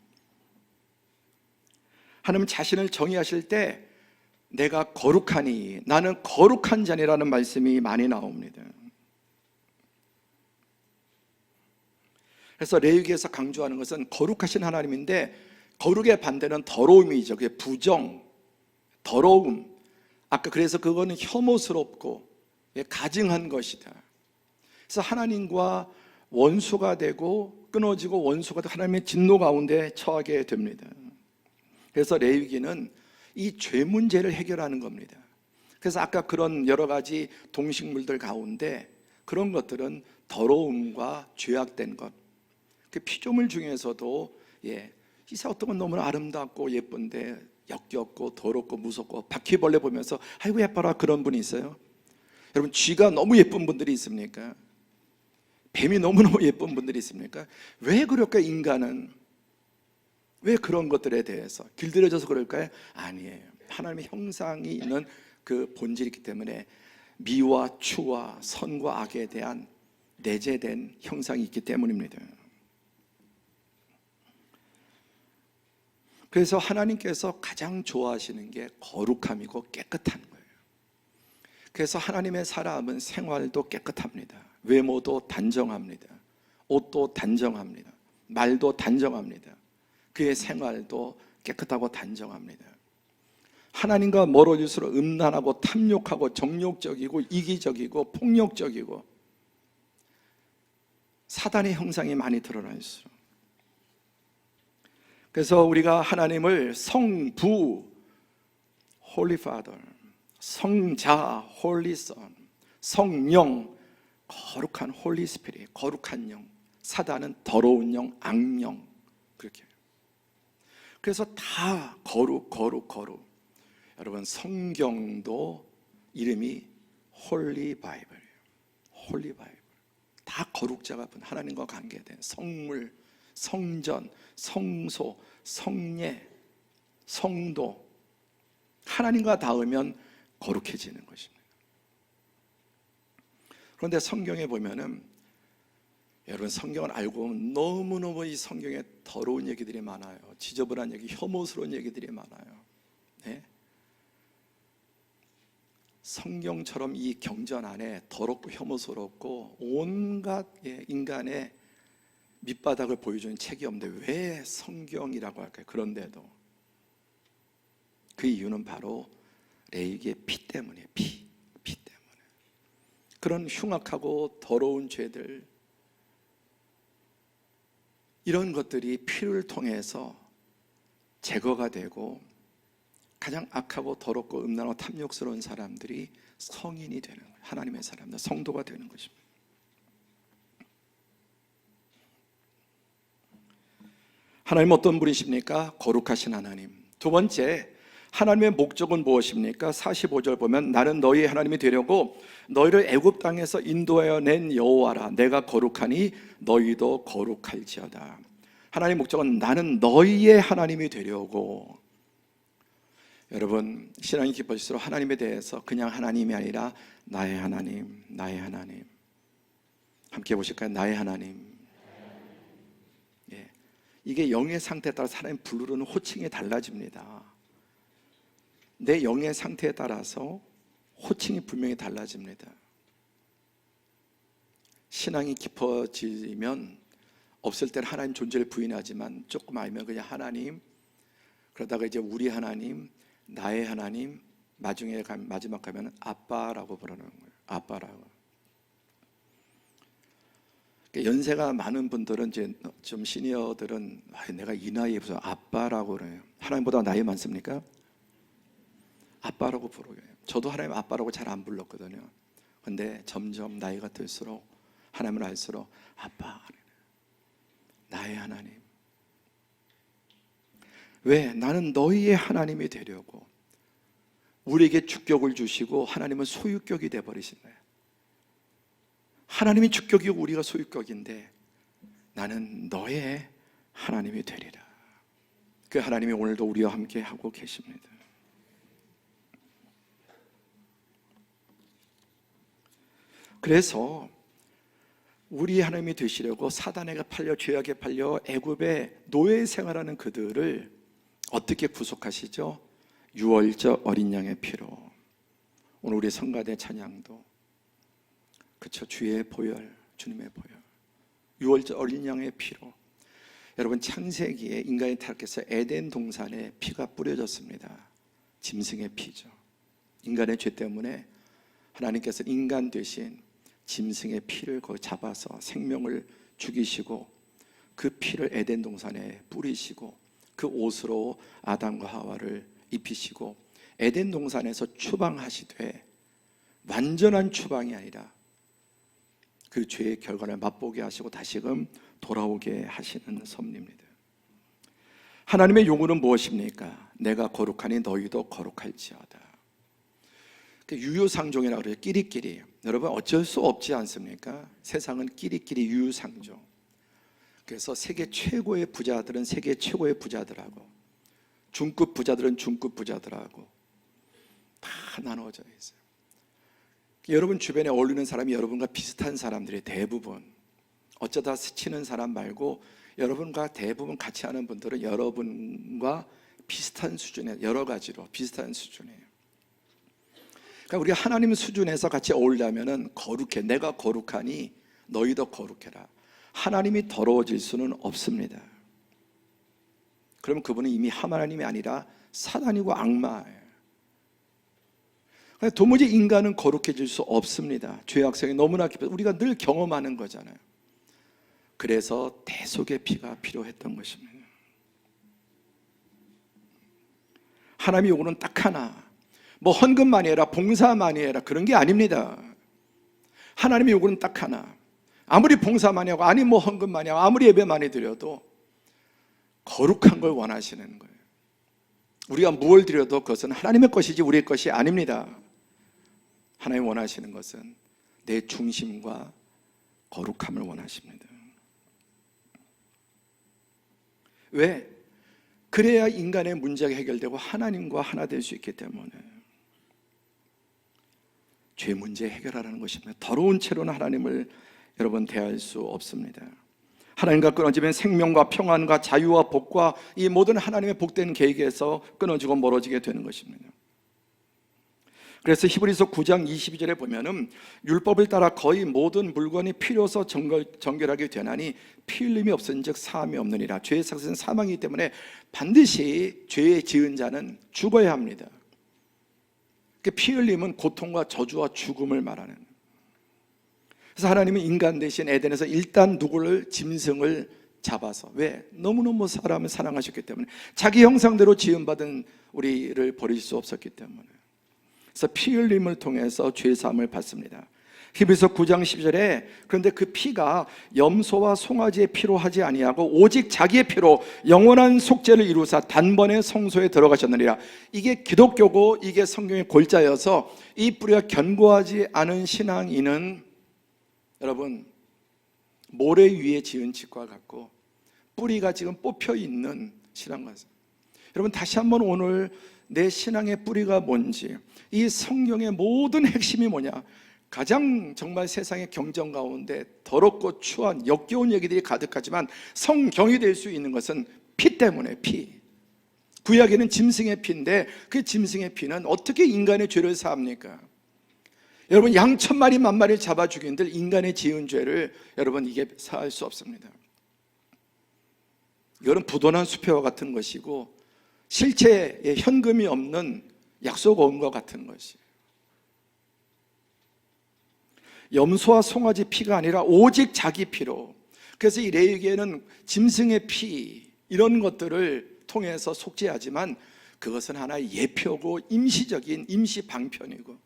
하나님 자신을 정의하실 때 내가 거룩하니, 나는 거룩한 자니라는 말씀이 많이 나옵니다. 그래서 레위기에서 강조하는 것은 거룩하신 하나님인데, 거룩의 반대는 더러움이죠. 그게 부정, 더러움. 아까 그래서 그거는 혐오스럽고 가증한 것이다. 그래서 하나님과 원수가 되고 끊어지고 원수가 되고 하나님의 진노 가운데 처하게 됩니다. 그래서 레위기는 이 죄 문제를 해결하는 겁니다. 그래서 아까 그런 여러 가지 동식물들 가운데 그런 것들은 더러움과 죄악된 것, 그 피조물 중에서도 이새 어떤 건 너무 아름답고 예쁜데 역겹고 더럽고 무섭고, 바퀴벌레 보면서 아이고 예뻐라 그런 분이 있어요. 여러분, 쥐가 너무 예쁜 분들이 있습니까? 뱀이 너무너무 예쁜 분들이 있습니까? 왜 그럴까? 인간은 왜 그런 것들에 대해서 길들여져서 그럴까요? 아니에요. 하나님의 형상이 있는 그 본질이 있기 때문에 미와 추와 선과 악에 대한 내재된 형상이 있기 때문입니다. 그래서 하나님께서 가장 좋아하시는 게 거룩함이고 깨끗한 거예요. 그래서 하나님의 사람은 생활도 깨끗합니다. 외모도 단정합니다. 옷도 단정합니다. 말도 단정합니다. 그의 생활도 깨끗하고 단정합니다. 하나님과 멀어질수록 음란하고 탐욕하고 정욕적이고 이기적이고 폭력적이고 사단의 형상이 많이 드러날수록, 그래서 우리가 하나님을 성부 Holy Father, 성자 Holy Son, 성령 거룩한 Holy Spirit, 거룩한 영, 사단은 더러운 영, 악령, 그렇게 해요. 그래서 다 거룩. 여러분, 성경도 이름이 홀리 바이블이에요. 홀리 바이블. 다 거룩자가 분, 하나님과 관계된 성물, 성전, 성소, 성례, 성도, 하나님과 닿으면 거룩해지는 것입니다. 그런데 성경에 보면은, 여러분, 성경을 알고 보면 너무너무 이 성경에 더러운 얘기들이 많아요. 지저분한 얘기, 혐오스러운 얘기들이 많아요. 네? 성경처럼 이 경전 안에 더럽고 혐오스럽고 온갖 인간의 밑바닥을 보여주는 책이 없는데 왜 성경이라고 할까요? 그런데도 그 이유는 바로 레위기의 피 때문이에요. 피 때문에. 그런 흉악하고 더러운 죄들, 이런 것들이 피를 통해서 제거가 되고 가장 악하고 더럽고 음란하고 탐욕스러운 사람들이 성인이 되는 거예요. 하나님의 사람들, 성도가 되는 것입니다. 하나님 어떤 분이십니까? 거룩하신 하나님. 두 번째, 하나님의 목적은 무엇입니까? 45절 보면 나는 너희 하나님이 되려고 너희를 애굽 땅에서 인도하여 낸 여호와라. 내가 거룩하니 너희도 거룩할지어다. 하나님의 목적은 나는 너희의 하나님이 되려고. 여러분, 신앙이 깊어질수록 하나님에 대해서 그냥 하나님이 아니라 나의 하나님, 나의 하나님. 함께 해보실까요? 나의 하나님. 예. 이게 영의 상태에 따라서 하나님 부르는 호칭이 달라집니다. 내 영의 상태에 따라서 호칭이 분명히 달라집니다. 신앙이 깊어지면 없을 때는 하나님 존재를 부인하지만 조금 알면 그냥 하나님, 그러다가 이제 우리 하나님, 나의 하나님, 마지막 가면 아빠라고 부르는 거예요. 아빠라고. 연세가 많은 분들은, 이제 좀 시니어들은 내가 이 나이에 무슨 아빠라고 그래요. 하나님보다 나이 많습니까? 아빠라고 부르게 해요. 저도 하나님 아빠라고 잘 안 불렀거든요. 근데 점점 나이가 들수록 하나님을 알수록 아빠, 나의 하나님. 왜? 나는 너희의 하나님이 되려고. 우리에게 주격을 주시고 하나님은 소유격이 되어버리신 거예요. 하나님이 주격이고 우리가 소유격인데 나는 너의 하나님이 되리라. 그 하나님이 오늘도 우리와 함께 하고 계십니다. 그래서 우리 하나님이 되시려고 사단에게 팔려 죄악에 팔려 애굽의 노예 생활하는 그들을 어떻게 구속하시죠? 유월절 어린 양의 피로. 오늘 우리 성가대 찬양도 그렇죠. 주의 보혈, 주님의 보혈, 유월절 어린 양의 피로. 여러분, 창세기에 인간이 타락해서 에덴 동산에 피가 뿌려졌습니다. 짐승의 피죠. 인간의 죄 때문에 하나님께서 인간 대신 짐승의 피를 거기 잡아서 생명을 죽이시고 그 피를 에덴 동산에 뿌리시고 그 옷으로 아담과 하와를 입히시고 에덴 동산에서 추방하시되 완전한 추방이 아니라 그 죄의 결과를 맛보게 하시고 다시금 돌아오게 하시는 섭리입니다. 하나님의 요구는 무엇입니까? 내가 거룩하니 너희도 거룩할지어다. 유유상종이라고 그래요. 끼리끼리. 여러분, 어쩔 수 없지 않습니까? 세상은 끼리끼리 유유상종. 그래서 세계 최고의 부자들은 세계 최고의 부자들하고, 중급 부자들은 중급 부자들하고 다 나눠져 있어요. 여러분 주변에 어울리는 사람이 여러분과 비슷한 사람들이 대부분, 어쩌다 스치는 사람 말고 여러분과 대부분 같이 하는 분들은 여러분과 비슷한 수준에, 여러 가지로 비슷한 수준이에요. 그러니까 우리가 하나님 수준에서 같이 어울리려면 거룩해. 내가 거룩하니 너희도 거룩해라. 하나님이 더러워질 수는 없습니다. 그럼 그분은 이미 하나님이 아니라 사단이고 악마예요. 도무지 인간은 거룩해질 수 없습니다. 죄의 악성이 너무나 깊어서 우리가 늘 경험하는 거잖아요. 그래서 대속의 피가 필요했던 것입니다. 하나님이 요구는 딱 하나, 뭐 헌금 많이 해라, 봉사 많이 해라, 그런 게 아닙니다. 하나님의 요구는 딱 하나, 아무리 봉사 많이 하고 아니 뭐 헌금 많이 하고 아무리 예배 많이 드려도 거룩한 걸 원하시는 거예요. 우리가 무엇을 드려도 그것은 하나님의 것이지 우리의 것이 아닙니다. 하나님 원하시는 것은 내 중심과 거룩함을 원하십니다. 왜? 그래야 인간의 문제가 해결되고 하나님과 하나 될 수 있기 때문에. 죄 문제 해결하라는 것입니다. 더러운 채로는 하나님을 여러분 대할 수 없습니다. 하나님과 끊어지면 생명과 평안과 자유와 복과 이 모든 하나님의 복된 계획에서 끊어지고 멀어지게 되는 것입니다. 그래서 히브리서 9장 22절에 보면은 율법을 따라 거의 모든 물건이 피로서 정결하게 되나니 피 흘림이 없은즉 사함이 없느니라. 죄의 삭은 사망이기 때문에 반드시 죄의 지은 자는 죽어야 합니다. 피 흘림은 고통과 저주와 죽음을 말하는. 그래서 하나님은 인간 대신 에덴에서 일단 누구를 짐승을 잡아서, 왜? 너무너무 사람을 사랑하셨기 때문에, 자기 형상대로 지음받은 우리를 버릴 수 없었기 때문에. 그래서 피 흘림을 통해서 죄사함을 받습니다. 히브리서 9장 10절에 그런데 그 피가 염소와 송아지의 피로 하지 아니하고 오직 자기의 피로 영원한 속죄를 이루사 단번에 성소에 들어가셨느니라. 이게 기독교고 이게 성경의 골자여서 이 뿌리가 견고하지 않은 신앙인은 여러분 모래 위에 지은 집과 같고 뿌리가 지금 뽑혀 있는 신앙과 같습니다. 여러분 다시 한번 오늘 내 신앙의 뿌리가 뭔지, 이 성경의 모든 핵심이 뭐냐, 가장 정말 세상의 경전 가운데 더럽고 추한 역겨운 얘기들이 가득하지만 성경이 될 수 있는 것은 피 때문에. 피. 구약에는 짐승의 피인데 그 짐승의 피는 어떻게 인간의 죄를 사합니까? 여러분 양 1000마리 10,000마리를 잡아 죽인들 인간의 지은 죄를 여러분 이게 사할 수 없습니다. 이거는 부도난 수표와 같은 것이고 실체에 현금이 없는 약속 어음과 같은 것이에요. 염소와 송아지 피가 아니라 오직 자기 피로. 그래서 이 레위기에는 짐승의 피 이런 것들을 통해서 속죄하지만 그것은 하나의 예표고 임시적인 임시 방편이고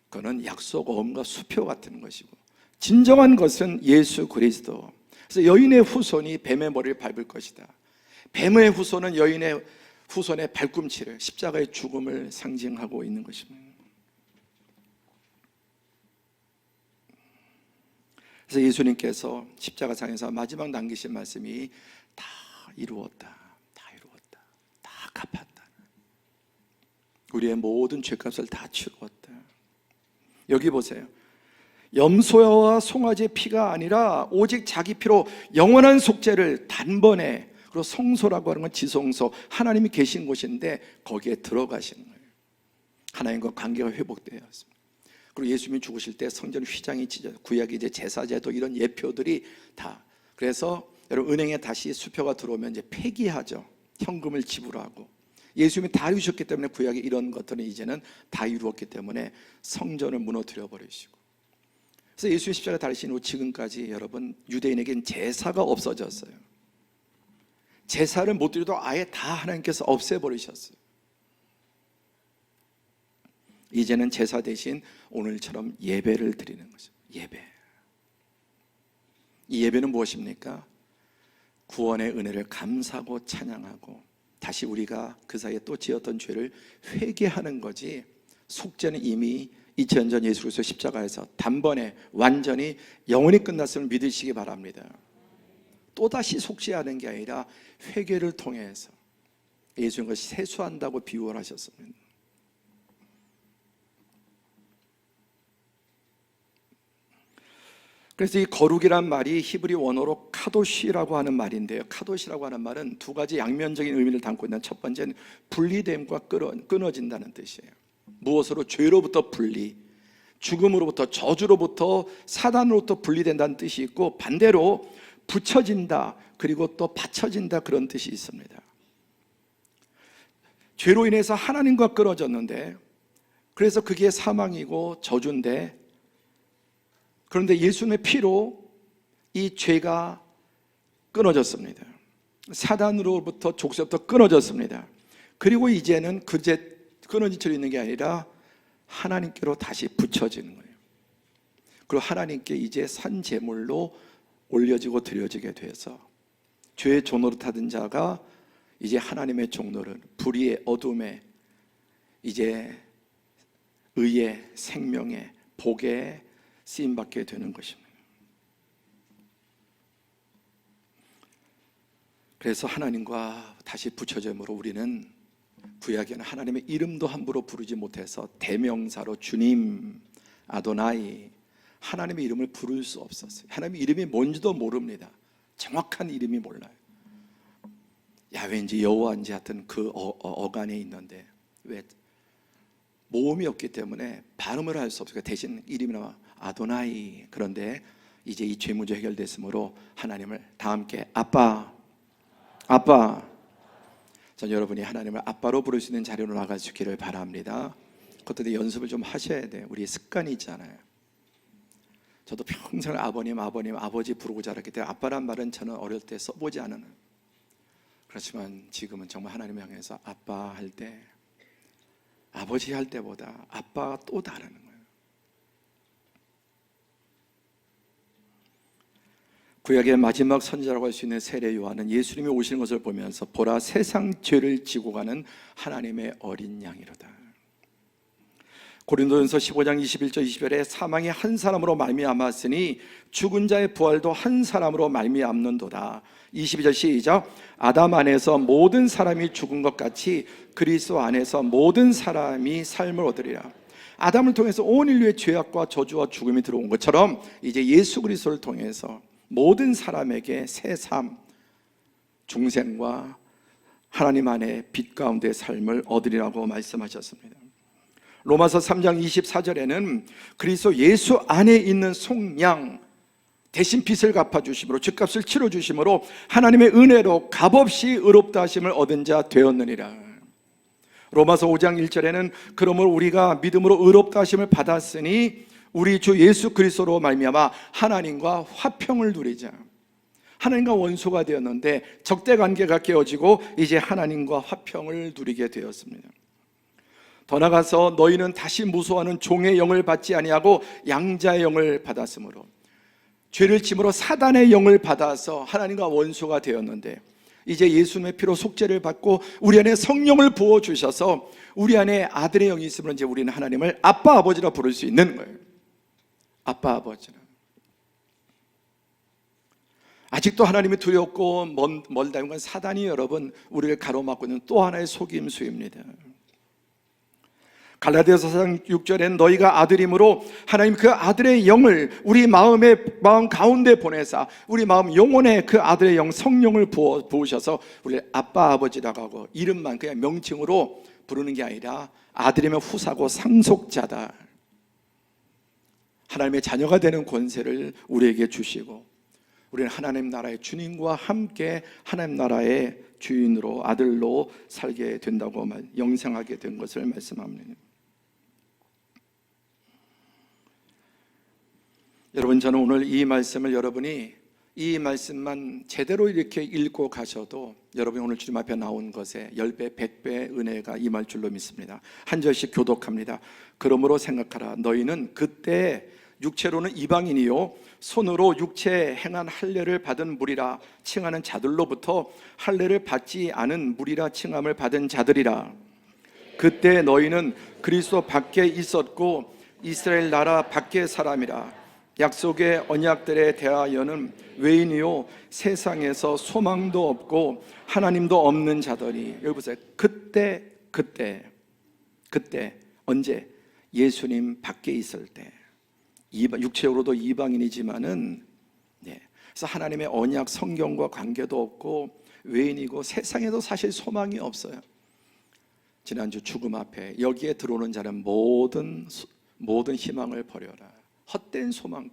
그거는 약속 어음과 수표 같은 것이고 진정한 것은 예수 그리스도. 그래서 여인의 후손이 뱀의 머리를 밟을 것이다. 뱀의 후손은 여인의 후손의 발꿈치를, 십자가의 죽음을 상징하고 있는 것입니다. 그래서 예수님께서 십자가상에서 마지막 남기신 말씀이 다 이루었다, 다 이루었다, 다 갚았다. 우리의 모든 죄값을 다 치루었다. 여기 보세요. 염소와 송아지의 피가 아니라 오직 자기 피로 영원한 속죄를 단번에, 그리고 성소라고 하는 건 지성소, 하나님이 계신 곳인데 거기에 들어가시는 거예요. 하나님과 관계가 회복되었습니다. 그리고 예수님이 죽으실 때 성전 휘장이 찢어져, 구약이 이제 제사제도 이런 예표들이 다. 그래서 여러분 은행에 다시 수표가 들어오면 이제 폐기하죠. 현금을 지불하고. 예수님이 다 이루셨기 때문에 구약에 이런 것들은 이제는 다 이루었기 때문에 성전을 무너뜨려 버리시고. 그래서 예수님 십자가 달리신 후 지금까지 여러분 유대인에겐 제사가 없어졌어요. 제사를 못 드려도 아예 다 하나님께서 없애버리셨어요. 이제는 제사 대신 오늘처럼 예배를 드리는 거죠. 예배. 이 예배는 무엇입니까? 구원의 은혜를 감사하고 찬양하고 다시 우리가 그 사이에 또 지었던 죄를 회개하는 거지, 속죄는 이미 2000년 전 예수 그리스도 십자가에서 단번에 완전히 영원히 끝났음을 믿으시기 바랍니다. 또다시 속죄하는 게 아니라 회개를 통해서 예수님과 세수한다고 비유를 하셨습니다. 그래서 이 거룩이란 말이 히브리 원어로 카도시라고 하는 말인데요, 카도시라고 하는 말은 두 가지 양면적인 의미를 담고 있는, 첫 번째는 분리됨과 끊어진다는 뜻이에요. 무엇으로? 죄로부터 분리, 죽음으로부터, 저주로부터, 사단으로부터 분리된다는 뜻이 있고, 반대로 붙여진다, 그리고 또 받쳐진다, 그런 뜻이 있습니다. 죄로 인해서 하나님과 끊어졌는데, 그래서 그게 사망이고 저주인데, 그런데 예수님의 피로 이 죄가 끊어졌습니다. 사단으로부터, 족쇄부터 끊어졌습니다. 그리고 이제는 그제 끊어진 채로 있는 게 아니라 하나님께로 다시 붙여지는 거예요. 그리고 하나님께 이제 산 제물로 올려지고 드려지게 돼서 죄의 종노릇하던 자가 이제 하나님의 종노릇, 불의의 어둠에 이제 의의, 생명의, 복의 쓰임받게 되는 것입니다. 그래서 하나님과 다시 붙여짐으로 우리는 구약에는 하나님의 이름도 함부로 부르지 못해서 대명사로 주님, 아도나이, 하나님의 이름을 부를 수 없었어요. 하나님의 이름이 뭔지도 모릅니다. 정확한 이름이 몰라요. 야훼인지 여호와인지 하여튼 그 어간에 있는데, 왜 모음이 없기 때문에 발음을 할 수 없어요. 대신 이름이나 아도나이. 그런데 이제 이 죄 문제 해결됐으므로 하나님을 다 함께 아빠, 아빠. 전 여러분이 하나님을 아빠로 부를 수 있는 자리로 나갈 수 있기를 바랍니다. 그것도 연습을 좀 하셔야 돼요. 우리의 습관이 있잖아요. 저도 평생 아버님, 아버님, 아버지 부르고 자랐기 때문에 아빠란 말은 저는 어릴 때 써보지 않은, 그렇지만 지금은 정말 하나님을 향해서 아빠 할 때, 아버지 할 때보다 아빠가 또 다르는 거예요. 구약의 마지막 선지자라고 할 수 있는 세례 요한은 예수님이 오시는 것을 보면서 보라, 세상 죄를 지고 가는 하나님의 어린 양이로다. 고린도전서 15장 21절 20절에 사망이 한 사람으로 말미암았으니 죽은 자의 부활도 한 사람으로 말미암는도다. 22절 시작. 아담 안에서 모든 사람이 죽은 것 같이 그리스도 안에서 모든 사람이 삶을 얻으리라. 아담을 통해서 온 인류의 죄악과 저주와 죽음이 들어온 것처럼 이제 예수 그리스도를 통해서 모든 사람에게 새 삶, 중생과 하나님 안에 빛 가운데 삶을 얻으리라고 말씀하셨습니다. 로마서 3장 24절에는 그리스도 예수 안에 있는 속량, 대신 빚을 갚아주심으로, 죗값을 치러주심으로 하나님의 은혜로 값없이 의롭다 하심을 얻은 자 되었느니라. 로마서 5장 1절에는 그러므로 우리가 믿음으로 의롭다 하심을 받았으니 우리 주 예수 그리스도로 말미암아 하나님과 화평을 누리자. 하나님과 원수가 되었는데 적대 관계가 깨어지고 이제 하나님과 화평을 누리게 되었습니다. 더 나아가서 너희는 다시 무소하는 종의 영을 받지 아니하고 양자의 영을 받았으므로, 죄를 짐으로 사단의 영을 받아서 하나님과 원수가 되었는데 이제 예수님의 피로 속죄를 받고 우리 안에 성령을 부어주셔서 우리 안에 아들의 영이 있으면 이제 우리는 하나님을 아빠, 아버지라 부를 수 있는 거예요. 아빠, 아버지라. 아직도 하나님이 두렵고 멀다는 건 사단이 여러분 우리를 가로막고 있는 또 하나의 속임수입니다. 갈라디아서 4장 6절엔 너희가 아들이므로 하나님 그 아들의 영을 우리 마음 가운데 보내사 우리 마음 영혼에 그 아들의 영 성령을 부으셔서 우리를 아빠 아버지라고 하고, 이름만 그냥 명칭으로 부르는 게 아니라 아들이면 후사고 상속자다, 하나님의 자녀가 되는 권세를 우리에게 주시고 우리는 하나님 나라의 주님과 함께 하나님 나라의 주인으로, 아들로 살게 된다고 영생하게 된 것을 말씀합니다. 여러분, 저는 오늘 이 말씀을 여러분이 이 말씀만 제대로 이렇게 읽고 가셔도 여러분이 오늘 주님 앞에 나온 것에 10배, 100배의 은혜가 임할 줄로 믿습니다. 한 절씩 교독합니다. 그러므로 생각하라. 너희는 그때 육체로는 이방인이요 손으로 육체에 행한 할례를 받은 무리라 칭하는 자들로부터 할례를 받지 않은 무리라 칭함을 받은 자들이라. 그때 너희는 그리스도 밖에 있었고 이스라엘 나라 밖의 사람이라. 약속의 언약들에 대하여는 외인이요 세상에서 소망도 없고 하나님도 없는 자들이. 여기 보세요. 그때 언제? 예수님 밖에 있을 때. 육체적으로도 이방인이지만은, 그래서 하나님의 언약 성경과 관계도 없고 외인이고 세상에도 사실 소망이 없어요. 지난주 죽음 앞에 여기에 들어오는 자는 모든 희망을 버려라. 헛된 소망,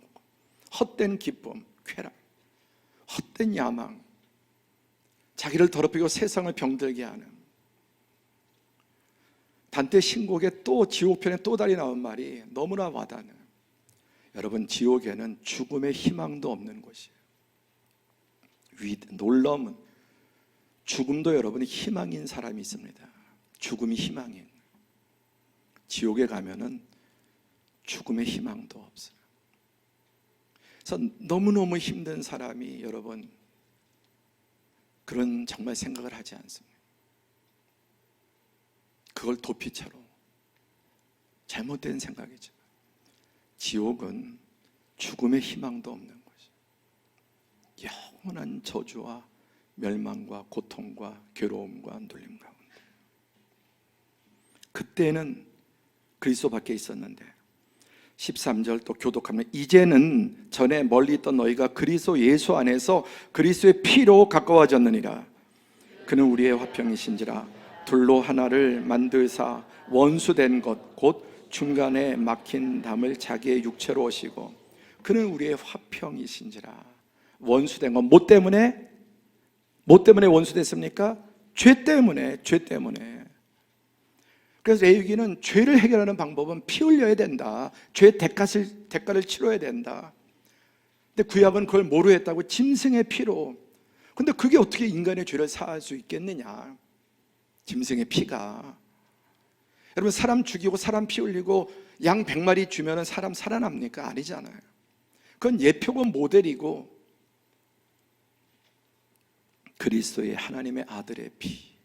헛된 기쁨, 쾌락, 헛된 야망, 자기를 더럽히고 세상을 병들게 하는. 단테 신곡에 또 지옥편에 또 다리 나온 말이 너무나 와닿는. 여러분, 지옥에는 죽음의 희망도 없는 곳이에요. 놀라움은 죽음도 여러분이 희망인 사람이 있습니다. 죽음이 희망인. 지옥에 가면은 죽음의 희망도 없어요. 그래서 너무너무 힘든 사람이 여러분 그런 정말 생각을 하지 않습니다. 그걸 도피처로 잘못된 생각이죠. 지옥은 죽음의 희망도 없는 곳이에요. 영원한 저주와 멸망과 고통과 괴로움과 눌림 가운데. 그때는 그리스도 밖에 있었는데 13절 또 교독하면 이제는 전에 멀리 있던 너희가 그리스도 예수 안에서 그리스도의 피로 가까워졌느니라. 그는 우리의 화평이신지라. 둘로 하나를 만들사 원수된 것 곧 중간에 막힌 담을 자기의 육체로 오시고. 그는 우리의 화평이신지라. 원수된 것 뭐 때문에? 뭐 때문에 원수됐습니까? 죄 때문에. 죄 때문에. 그래서 레위기는 죄를 해결하는 방법은 피 흘려야 된다. 죄의 대가를 치러야 된다. 근데 구약은 그걸 뭐로 했다고? 짐승의 피로. 근데 그게 어떻게 인간의 죄를 사할 수 있겠느냐? 짐승의 피가. 여러분, 사람 죽이고 사람 피 흘리고 양 100마리 주면 사람 살아납니까? 아니잖아요. 그건 예표고 모델이고 그리스도의 하나님의 아들의 피.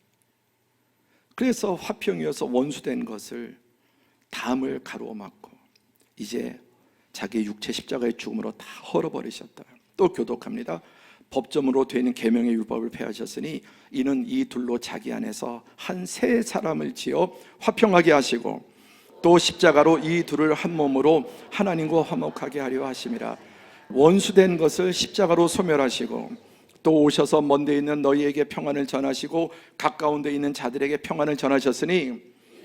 그래서 화평이어서 원수된 것을 담을 가로막고 이제 자기의 육체 십자가의 죽음으로 다 헐어버리셨다. 또 교독합니다. 법점으로 되는 계명의 율법을 폐하셨으니 이는 이 둘로 자기 안에서 한 새 사람을 지어 화평하게 하시고 또 십자가로 이 둘을 한 몸으로 하나님과 화목하게 하려 하심이라. 원수된 것을 십자가로 소멸하시고 또 오셔서 먼 데 있는 너희에게 평안을 전하시고 가까운 데 있는 자들에게 평안을 전하셨으니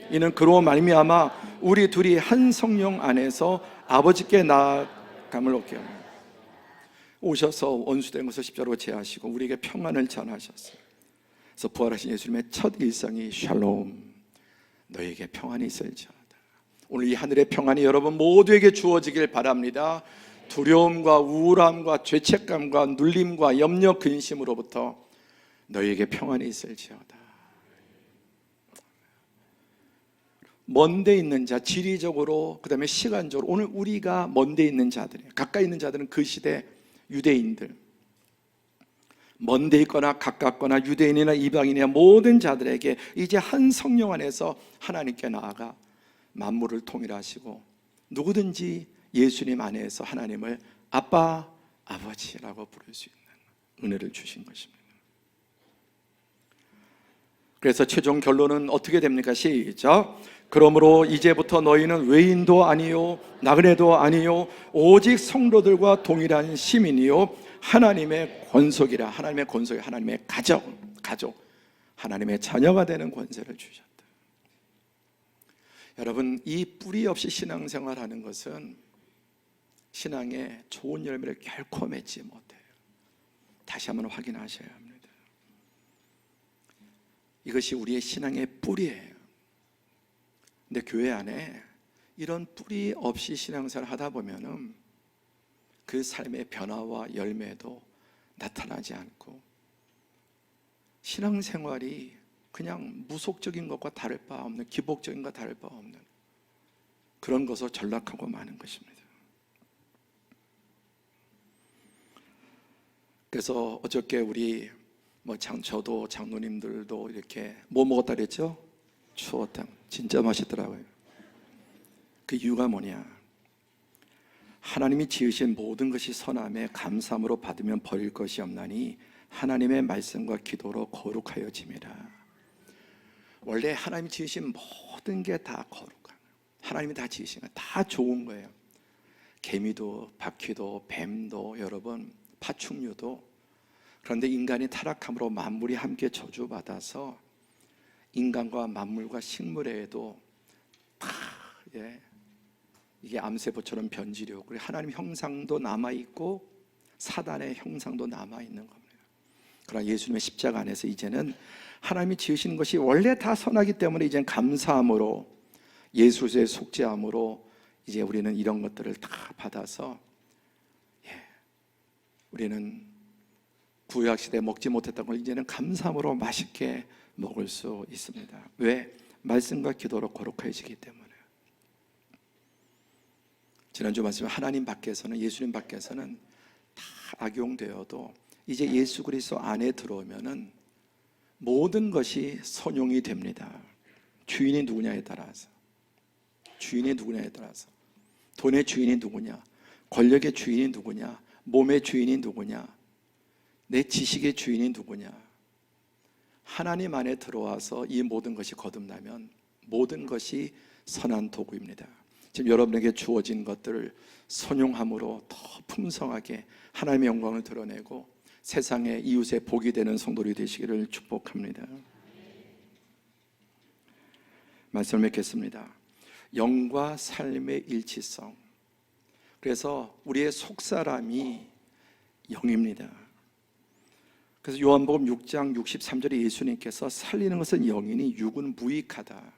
이는 그로 말미암아 우리 둘이 한 성령 안에서 아버지께 나아감을 얻게 합니다. 오셔서 원수된 것을 십자가로 제하시고 우리에게 평안을 전하셨어요. 그래서 부활하신 예수님의 첫 일성이 샬롬, 너희에게 평안이 있을지어다. 오늘 이 하늘의 평안이 여러분 모두에게 주어지길 바랍니다. 두려움과 우울함과 죄책감과 눌림과 염려 근심으로부터 너희에게 평안이 있을지어다. 먼 데 있는 자, 지리적으로 그 다음에 시간적으로 오늘 우리가 먼 데 있는 자들이에요. 가까이 있는 자들은 그 시대 유대인들, 먼 데 있거나 가깝거나 유대인이나 이방인이나 모든 자들에게 이제 한 성령 안에서 하나님께 나아가 만물을 통일하시고 누구든지 예수님 안에서 하나님을 아빠, 아버지라고 부를 수 있는 은혜를 주신 것입니다. 그래서 최종 결론은 어떻게 됩니까? 시작. 그러므로 이제부터 너희는 외인도 아니요 나그네도 아니요 오직 성도들과 동일한 시민이요 하나님의 권속이라. 하나님의 권속이 하나님의 가족 하나님의 자녀가 되는 권세를 주셨다. 여러분, 이 뿌리 없이 신앙생활하는 것은 신앙의 좋은 열매를 결코 맺지 못해요. 다시 한번 확인하셔야 합니다. 이것이 우리의 신앙의 뿌리예요. 근데 교회 안에 이런 뿌리 없이 신앙생활을 하다 보면은 그 삶의 변화와 열매도 나타나지 않고 신앙생활이 그냥 무속적인 것과 다를 바 없는, 기복적인 것과 다를 바 없는 그런 것으로 전락하고 마는 것입니다. 그래서 어저께 우리 저도 장로님들도 이렇게 뭐 먹었다 그랬죠? 추어탕. 진짜 맛있더라고요. 그 이유가 뭐냐? 하나님이 지으신 모든 것이 선함에 감사함으로 받으면 버릴 것이 없나니 하나님의 말씀과 기도로 거룩하여짐이라. 원래 하나님이 지으신 모든 게 다 거룩한, 하나님이 다 지으신 거 다 좋은 거예요. 개미도 바퀴도 뱀도 여러분 파충류도. 그런데 인간이 타락함으로 만물이 함께 저주받아서 인간과 만물과 식물에도 다 이게 암세포처럼 변질이고, 그리고 하나님 형상도 남아있고 사단의 형상도 남아있는 겁니다. 그러나 예수님의 십자가 안에서 이제는 하나님이 지으신 것이 원래 다 선하기 때문에 이제는 감사함으로, 예수의 속죄함으로 이제 우리는 이런 것들을 다 받아서, 우리는 구약시대에 먹지 못했던 걸 이제는 감사함으로 맛있게 먹을 수 있습니다. 왜? 말씀과 기도로 거룩해지기 때문에. 지난주 말씀에 하나님 밖에서는, 예수님 밖에서는 다 악용되어도 이제 예수 그리스도 안에 들어오면은 모든 것이 선용이 됩니다. 주인이 누구냐에 따라서, 주인이 누구냐에 따라서, 돈의 주인이 누구냐, 권력의 주인이 누구냐, 몸의 주인이 누구냐, 내 지식의 주인이 누구냐, 하나님 안에 들어와서 이 모든 것이 거듭나면 모든 것이 선한 도구입니다. 지금 여러분에게 주어진 것들을 선용함으로 더 풍성하게 하나님의 영광을 드러내고 세상의 이웃의 복이 되는 성도들이 되시기를 축복합니다. 말씀을 맺겠습니다. 영과 삶의 일치성. 그래서 우리의 속사람이 영입니다. 그래서 요한복음 6장 63절에 예수님께서 살리는 것은 영이니 육은 무익하다.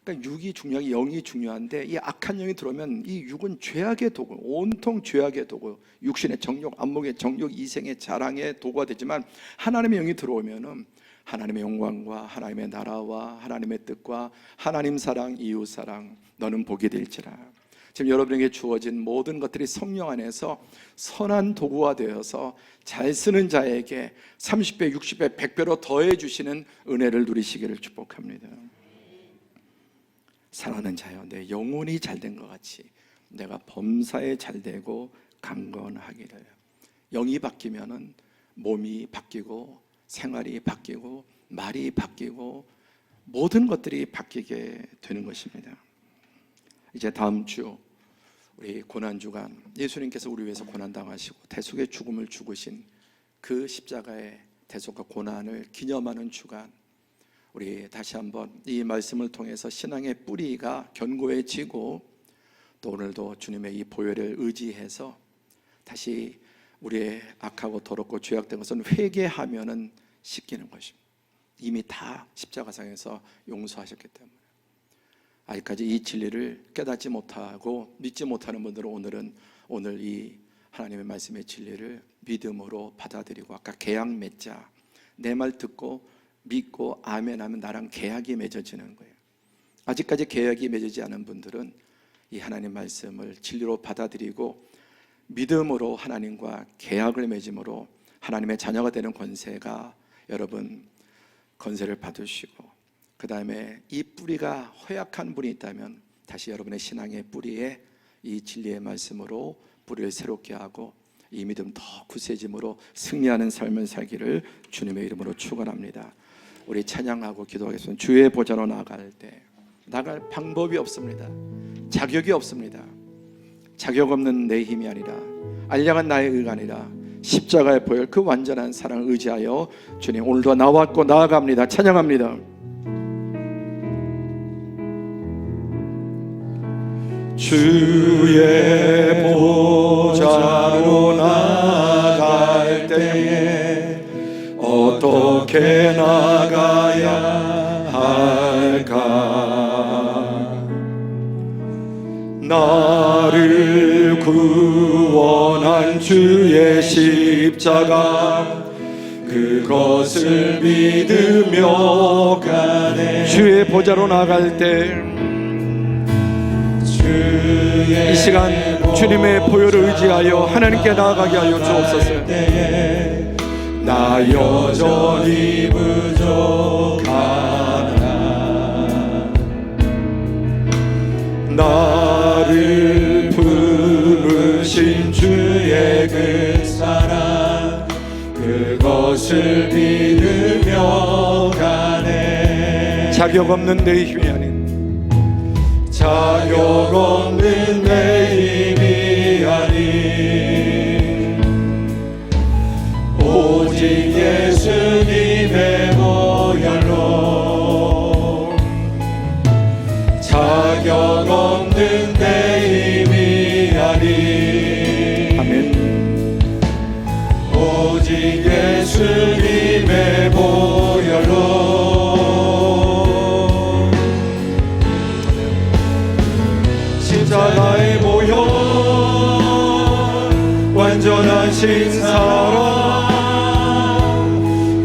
그러니까 육이 중요하고 영이 중요한데, 이 악한 영이 들어오면 이 육은 죄악의 도구, 온통 죄악의 도구, 육신의 정욕, 안목의 정욕, 이생의 자랑의 도구가 되지만, 하나님의 영이 들어오면은 하나님의 영광과 하나님의 나라와 하나님의 뜻과 하나님 사랑, 이웃 사랑, 너는 복이 될지라. 지금 여러분에게 주어진 모든 것들이 성령 안에서 선한 도구가 되어서 잘 쓰는 자에게 30배, 60배, 100배로 더해 주시는 은혜를 누리시기를 축복합니다. 사랑하는 자여, 내 영혼이 잘된 것 같이 내가 범사에 잘되고 강건하기를. 영이 바뀌면은 몸이 바뀌고 생활이 바뀌고 말이 바뀌고 모든 것들이 바뀌게 되는 것입니다. 이제 다음 주 우리 고난주간, 예수님께서 우리 위해서 고난당하시고 대속의 죽음을 죽으신 그 십자가의 대속과 고난을 기념하는 주간, 우리 다시 한번 이 말씀을 통해서 신앙의 뿌리가 견고해지고, 또 오늘도 주님의 이 보혈을 의지해서 다시 우리의 악하고 더럽고 죄악된 것은 회개하면은 씻기는 것입니다. 이미 다 십자가상에서 용서하셨기 때문에. 아직까지 이 진리를 깨닫지 못하고 믿지 못하는 분들은 오늘 이 하나님의 말씀의 진리를 믿음으로 받아들이고, 아까 계약 맺자, 내 말 듣고 믿고 아멘하면 나랑 계약이 맺어지는 거예요. 아직까지 계약이 맺어지지 않은 분들은 이 하나님 말씀을 진리로 받아들이고 믿음으로 하나님과 계약을 맺음으로 하나님의 자녀가 되는 권세가, 여러분 권세를 받으시고, 그 다음에 이 뿌리가 허약한 분이 있다면 다시 여러분의 신앙의 뿌리에 이 진리의 말씀으로 뿌리를 새롭게 하고 이 믿음 더 굳세짐으로 승리하는 삶을 살기를 주님의 이름으로 축원합니다. 우리 찬양하고 기도하겠습니다. 주의 보좌로 나갈 때 나갈 방법이 없습니다. 자격이 없습니다. 자격 없는 내 힘이 아니라, 알량한 나의 의가 아니라 십자가의 보혈, 그 완전한 사랑을 의지하여 주님 오늘도 나왔고 나아갑니다. 찬양합니다. 주의 보좌로 나갈 때에 어떻게 나가야 할까? 나를 구원한 주의 십자가, 그것을 믿으며 가네. 주의 보좌로 나갈 때 이 시간 주님의 보혈을 의지하여 하나님께 나아가게 하여 주옵소서. 나 여전히 부족하나, 나를 부르신 주의 그 사랑, 그것을 믿으며 가네. 자격 없는 내 힘이 아닌, 자격 없는 내 힘이 아닌, 오직 예수님의 보혈로, 자격 없는 내 힘이 아닌, 아멘. 완전하신 사랑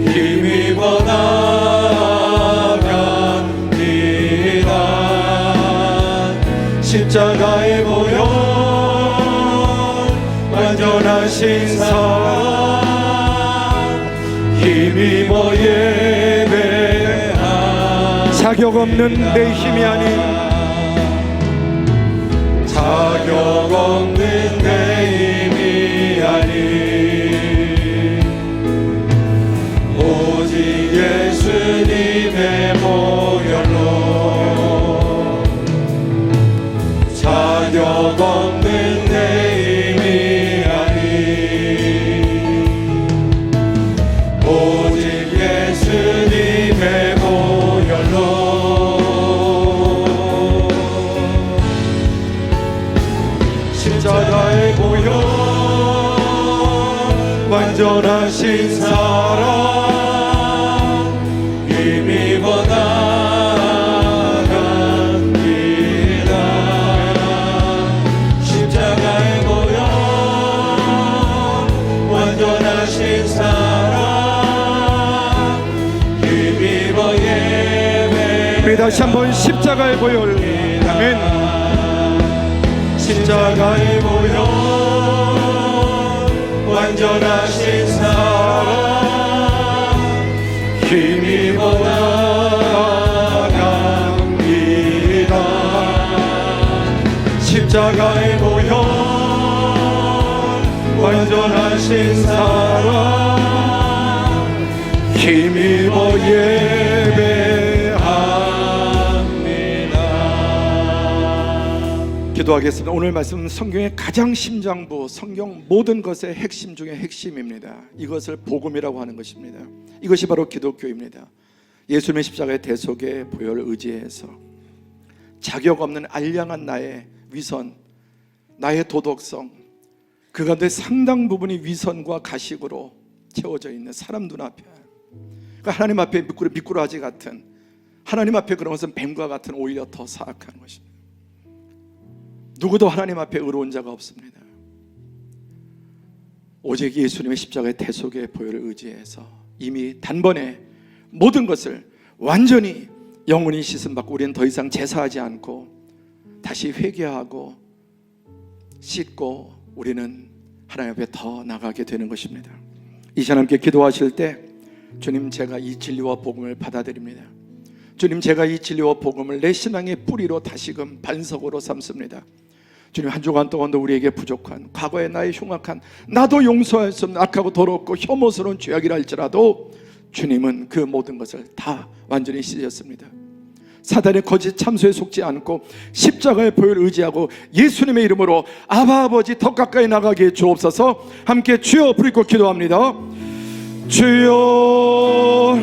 힘입어 나갑니다. 십자가의 보혈 완전하신 사랑 힘입어 예배하. 자격 없는 내 힘이 아닌, 자격 없는 내 힘이 아닌 오직 예수님의 보혈로, 자격 없는 내 힘이 아닌 오직 예수님의 보혈로, 십자가의 보혈 완전하신 사랑 힘입어 나갑니다. 십자가의 보혈 완전하신 사랑 힘입어 예배. 우리 다시 한번 십자가의 보혈. 아멘. 십자가의 보혈 완전하신 사랑 힘입어 나갑니다. 십자가의 보혈 완전하신 사랑 힘입어 예배합니다. 기도하겠습니다. 오늘 말씀은 성경의 가장 심장부, 성경 모든 것의 핵심 중에 핵심입니다. 이것을 복음이라고 하는 것입니다. 이것이 바로 기독교입니다. 예수님의 십자가의 대속의 보혈을 의지해서 자격 없는 알량한 나의 위선, 나의 도덕성, 그 가운데 상당 부분이 위선과 가식으로 채워져 있는 사람 눈앞에, 그러니까 하나님 앞에 미꾸라지 같은, 하나님 앞에 그런 것은 뱀과 같은 오히려 더 사악한 것입니다. 누구도 하나님 앞에 의로운 자가 없습니다. 오직 예수님의 십자가의 대속의 보혈을 의지해서 이미 단번에 모든 것을 완전히 영원히 씻음받고 우리는 더 이상 제사하지 않고 다시 회개하고 씻고 우리는 하나님 앞에 더 나가게 되는 것입니다. 이 시간 함께 기도하실 때, 주님, 제가 이 진리와 복음을 받아들입니다. 주님, 제가 이 진리와 복음을 내 신앙의 뿌리로 다시금 반석으로 삼습니다. 주님, 한 주간 동안도 우리에게 부족한 과거의 나의 흉악한, 나도 용서할 수 없는 악하고 더럽고 혐오스러운 죄악이라 할지라도 주님은 그 모든 것을 다 완전히 씻으셨습니다. 사단의 거짓 참소에 속지 않고 십자가의 보혈을 의지하고 예수님의 이름으로 아바 아버지 더 가까이 나가게 해 주옵소서. 함께 주여 부르고 기도합니다. 주여.